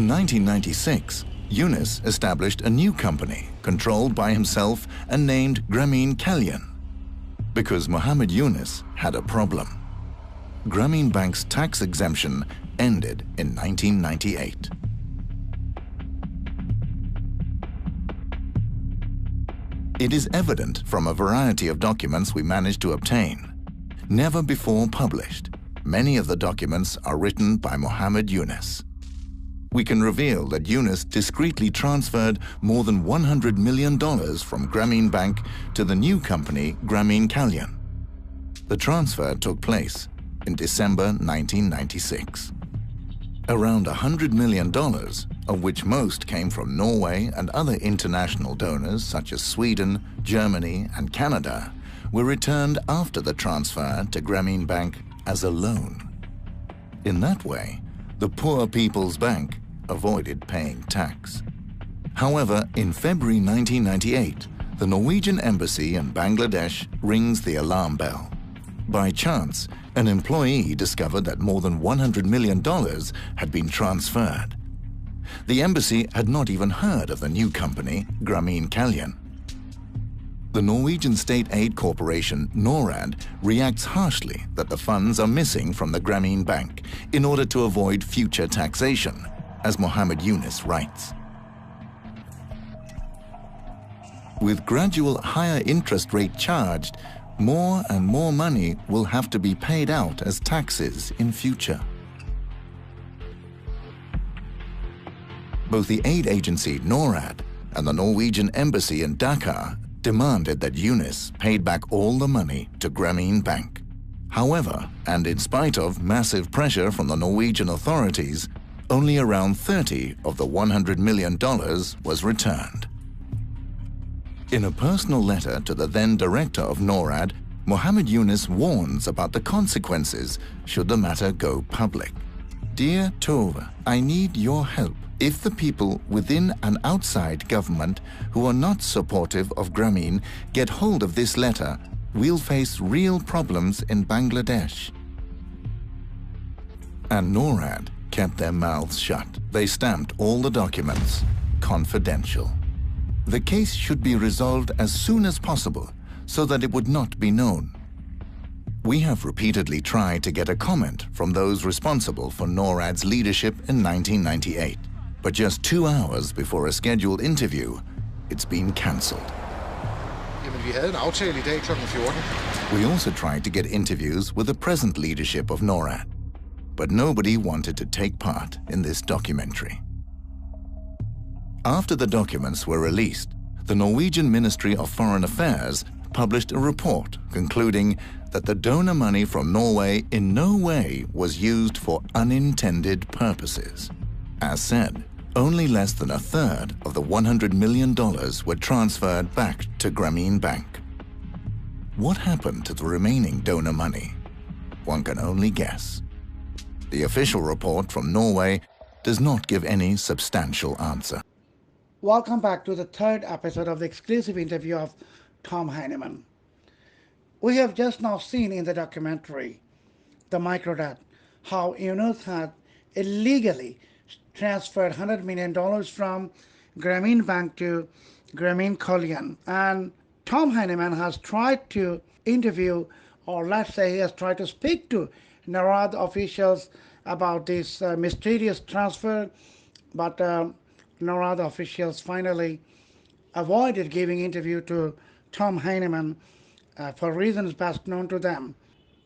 In 1996, Yunus established a new company controlled by himself and named Grameen Kalyan, because Muhammad Yunus had a problem. Grameen Bank's tax exemption ended in 1998. It is evident from a variety of documents we managed to obtain. Never before published, many of the documents are written by Muhammad Yunus. We can reveal that Yunus discreetly transferred more than $100 million from Grameen Bank to the new company Grameen Kalyan. The transfer took place in December 1996. Around $100 million, of which most came from Norway and other international donors such as Sweden, Germany and Canada, were returned after the transfer to Grameen Bank as a loan. In that way, the Poor People's Bank avoided paying tax. However, in February 1998, the Norwegian embassy in Bangladesh rings the alarm bell. By chance, an employee discovered that more than $100 million had been transferred. The embassy had not even heard of the new company, Grameen Kalyan. The Norwegian state aid corporation, NORAD, reacts harshly that the funds are missing from the Grameen Bank in order to avoid future taxation, as Muhammad Yunus writes. With gradual higher interest rate charged, more and more money will have to be paid out as taxes in future. Both the aid agency NORAD and the Norwegian embassy in Dhaka demanded that Yunus paid back all the money to Grameen Bank. However, and in spite of massive pressure from the Norwegian authorities, only around 30 of the $100 million was returned. In a personal letter to the then director of NORAD, Muhammad Yunus warns about the consequences should the matter go public. Dear Tove, I need your help. If the people within and outside government who are not supportive of Grameen get hold of this letter, we'll face real problems in Bangladesh. And NORAD kept their mouths shut. They stamped all the documents confidential. The case should be resolved as soon as possible so that it would not be known. We have repeatedly tried to get a comment from those responsible for NORAD's leadership in 1998, but just 2 hours before a scheduled interview, it's been cancelled. We also tried to get interviews with the present leadership of NORAD, but nobody wanted to take part in this documentary. After the documents were released, the Norwegian Ministry of Foreign Affairs published a report concluding that the donor money from Norway in no way was used for unintended purposes. As said, only less than a third of the $100 million were transferred back to Grameen Bank. What happened to the remaining donor money? One can only guess. The official report from Norway does not give any substantial answer. Welcome back to the third episode of the exclusive interview of Tom Heinemann. We have just now seen in the documentary, The Microdot, how Yunus had illegally transferred $100 million from Grameen Bank to Grameen Kalyan. And Tom Heinemann has tried to interview, or let's say he has tried to speak to NORAD officials about this mysterious transfer, but NORAD officials finally avoided giving interview to Tom Heinemann for reasons best known to them.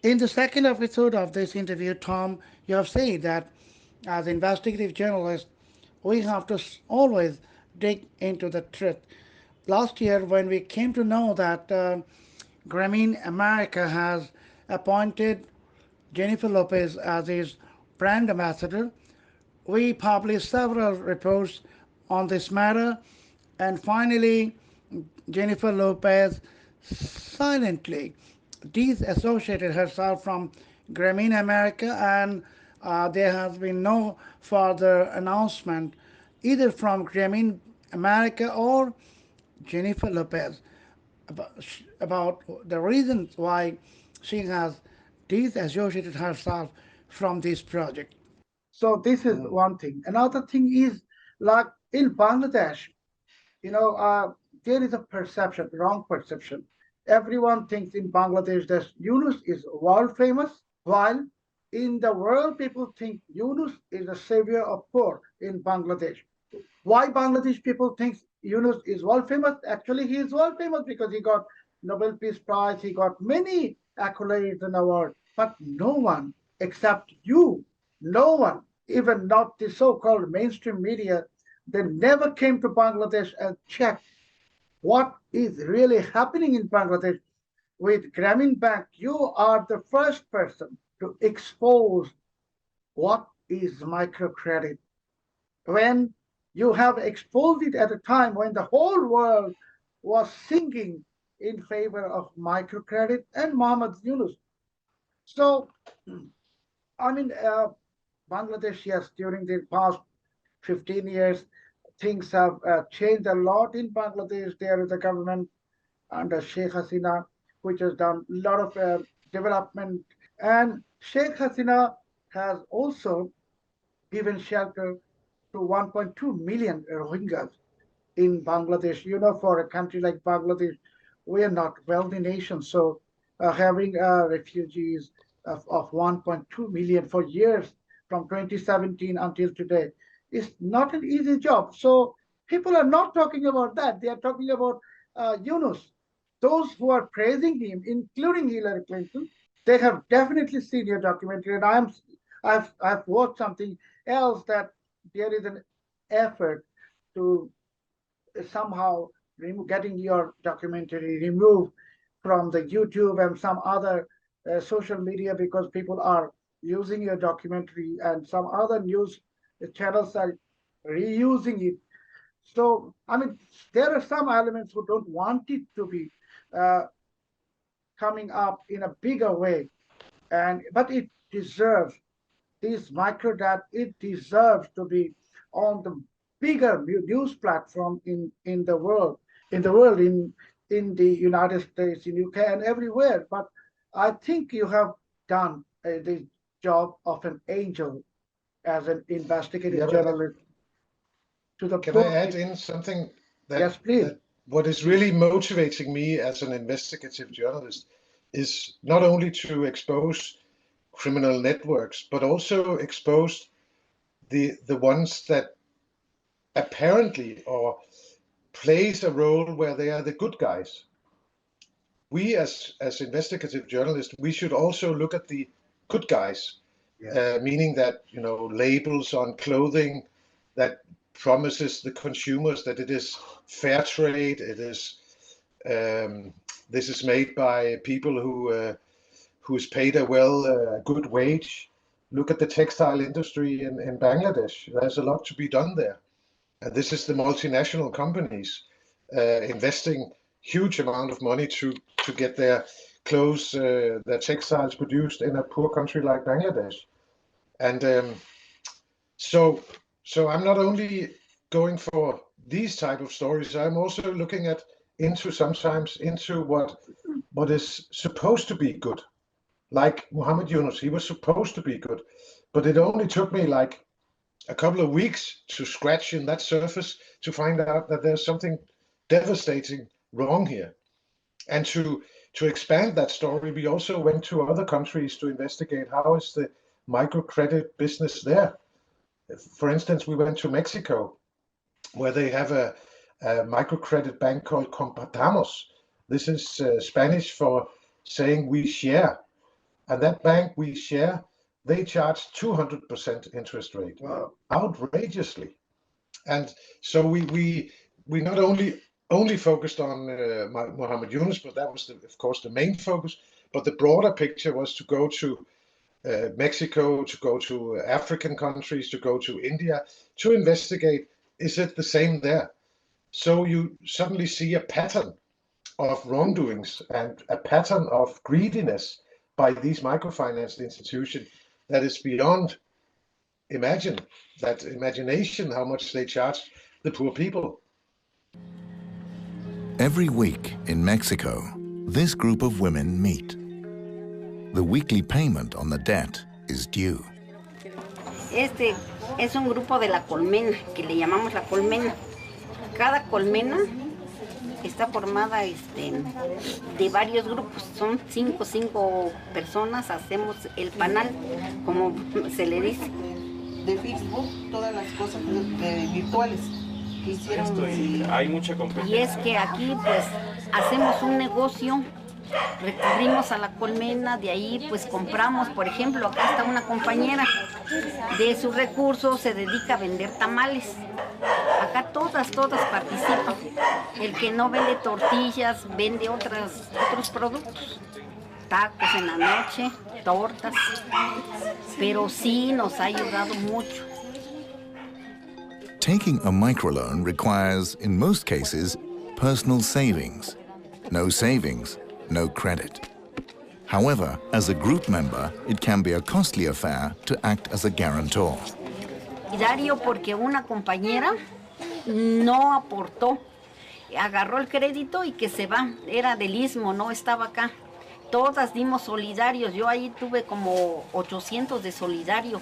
In the second episode of this interview, Tom, you have said that as investigative journalists, we have to always dig into the truth. Last year, when we came to know that Grameen America has appointed Jennifer Lopez as his brand ambassador, we published several reports on this matter, and finally Jennifer Lopez silently disassociated herself from Grameen America, and there has been no further announcement either from Grameen America or Jennifer Lopez about the reasons why she has disassociated herself from this project. So this is one thing. Another thing is, like in Bangladesh, there is a perception, wrong perception. Everyone thinks in Bangladesh that Yunus is world famous, while in the world people think Yunus is the savior of poor in Bangladesh. Why Bangladesh people think Yunus is world famous? Actually, he is world famous because he got Nobel Peace Prize, he got many accolades and awards, but no one except you, no one, even not the so-called mainstream media, they never came to Bangladesh and checked what is really happening in Bangladesh. With Grameen Bank, you are the first person to expose what is microcredit. When you have exposed it at a time when the whole world was singing in favor of microcredit and Muhammad Yunus. So, I mean, Bangladesh, yes, during the past 15 years, things have changed a lot in Bangladesh. There is a government under Sheikh Hasina, which has done a lot of development. And Sheikh Hasina has also given shelter to 1.2 million Rohingyas in Bangladesh. For a country like Bangladesh, we are not wealthy nation. So having refugees of 1.2 million for years from 2017 until today is not an easy job. So people are not talking about that. They are talking about Yunus. Those who are praising him, including Hillary Clinton, they have definitely seen your documentary. And I've watched something else, that there is an effort to somehow getting your documentary removed from the YouTube and some other social media, because people are using your documentary and some other news channels are reusing it. So, I mean, there are some elements who don't want it to be uh, coming up in a bigger way, but it deserves, this microdata, it deserves to be on the bigger news platform in the world, in the United States, in UK, and everywhere. But I think you have done the job of an angel as an investigative journalist to the Can I poor add people. in something Yes, please. that what is really motivating me as an investigative journalist is not only to expose criminal networks, but also expose the ones that apparently or plays a role where they are the good guys. We as investigative journalists, we should also look at the good guys, meaning that labels on clothing that promises the consumers that it is fair trade, it is this is made by people who's paid a good wage. Look at the textile industry in Bangladesh. There's a lot to be done there. And this is the multinational companies investing huge amount of money to get their clothes, their textiles produced in a poor country like Bangladesh. And so I'm not only going for these type of stories, I'm also looking sometimes into what is supposed to be good. Like Muhammad Yunus, he was supposed to be good, but it only took me like a couple of weeks to scratch in that surface to find out that there's something devastating wrong here. And to expand that story, we also went to other countries to investigate how is the microcredit business there. For instance, we went to Mexico, where they have a microcredit bank called Compartamos. This is Spanish for saying we share. And that bank we share, they charge 200% interest rate. Wow. Outrageously. And so we not only focused on Muhammad Yunus, but that was of course the main focus. But the broader picture was to go to Mexico, to go to African countries, to go to India, to investigate, is it the same there? So you suddenly see a pattern of wrongdoings and a pattern of greediness by these microfinance institutions that is beyond imagination how much they charge the poor people. Every week in Mexico, this group of women meet. The weekly payment on the debt is due. Este es un grupo de la colmena, que le llamamos la colmena. Cada colmena está formada de varios grupos. Son cinco personas, hacemos el panal, como se le dice. De Facebook, todas las cosas virtuales que hicieron. Hay mucha competencia. Y es que aquí pues hacemos un negocio, recurrimos a la colmena, de ahí pues compramos, por ejemplo, acá está una compañera, de sus recursos se dedica a vender tamales. Acá todas participan. El que no vende tortillas, vende otros productos. Tacos en la noche, tortas, pero sí nos ha ayudado mucho. Taking a microloan requires, in most cases, personal savings. No savings, no credit. However, as a group member, it can be a costly affair to act as a guarantor. Solidario porque una compañera no aportó, agarró el crédito y que se va, era del Istmo, no estaba acá. Todas dimos solidarios, yo ahí tuve como 800 de solidario,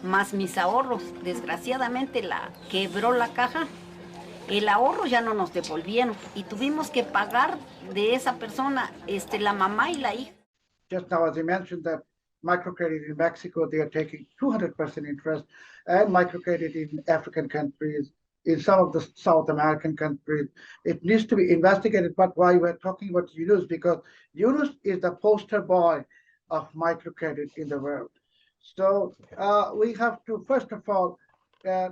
más mis ahorros. Desgraciadamente quebró la caja, el ahorro ya no nos devolvieron y tuvimos que pagar de esa persona, la mamá y la hija. Just now, as you mentioned, that microcredit in Mexico, they are taking 200% interest, and microcredit in African countries, in some of the South American countries. It needs to be investigated, but why we're talking about Yunus, because Yunus is the poster boy of microcredit in the world. So we have to, first of all,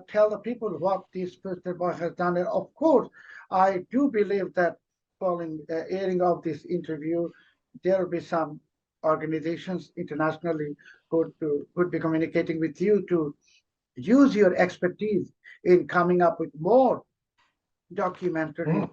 tell the people what this poster boy has done. And of course, I do believe that following airing of this interview, there will be some organizations internationally who would be communicating with you to use your expertise in coming up with more documentary.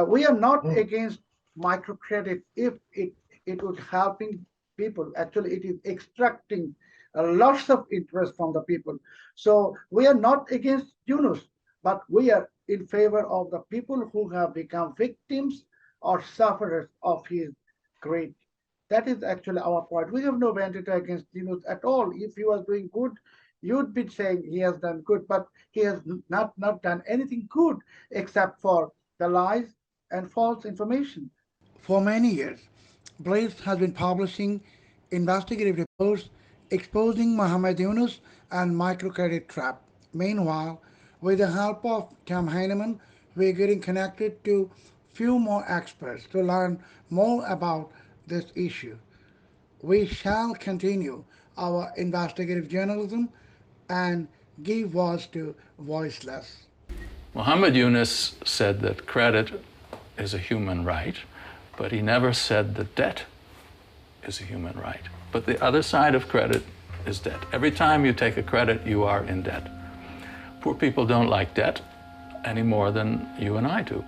We are not against microcredit if it would helping people. Actually, it is extracting lots of interest from the people. So we are not against Yunus, but we are in favor of the people who have become victims or sufferers of his greed. That is actually our point. We have no vendetta against Yunus at all. If he was doing good, you'd be saying he has done good, but he has not done anything good except for the lies and false information. For many years, BLiTZ has been publishing investigative reports exposing Muhammad Yunus and microcredit trap. Meanwhile, with the help of Tom Heinemann, we're getting connected to few more experts to learn more about this issue. We shall continue our investigative journalism and give voice to voiceless. Muhammad Yunus said that credit is a human right, but he never said that debt is a human right. But the other side of credit is debt. Every time you take a credit, you are in debt. Poor people don't like debt any more than you and I do.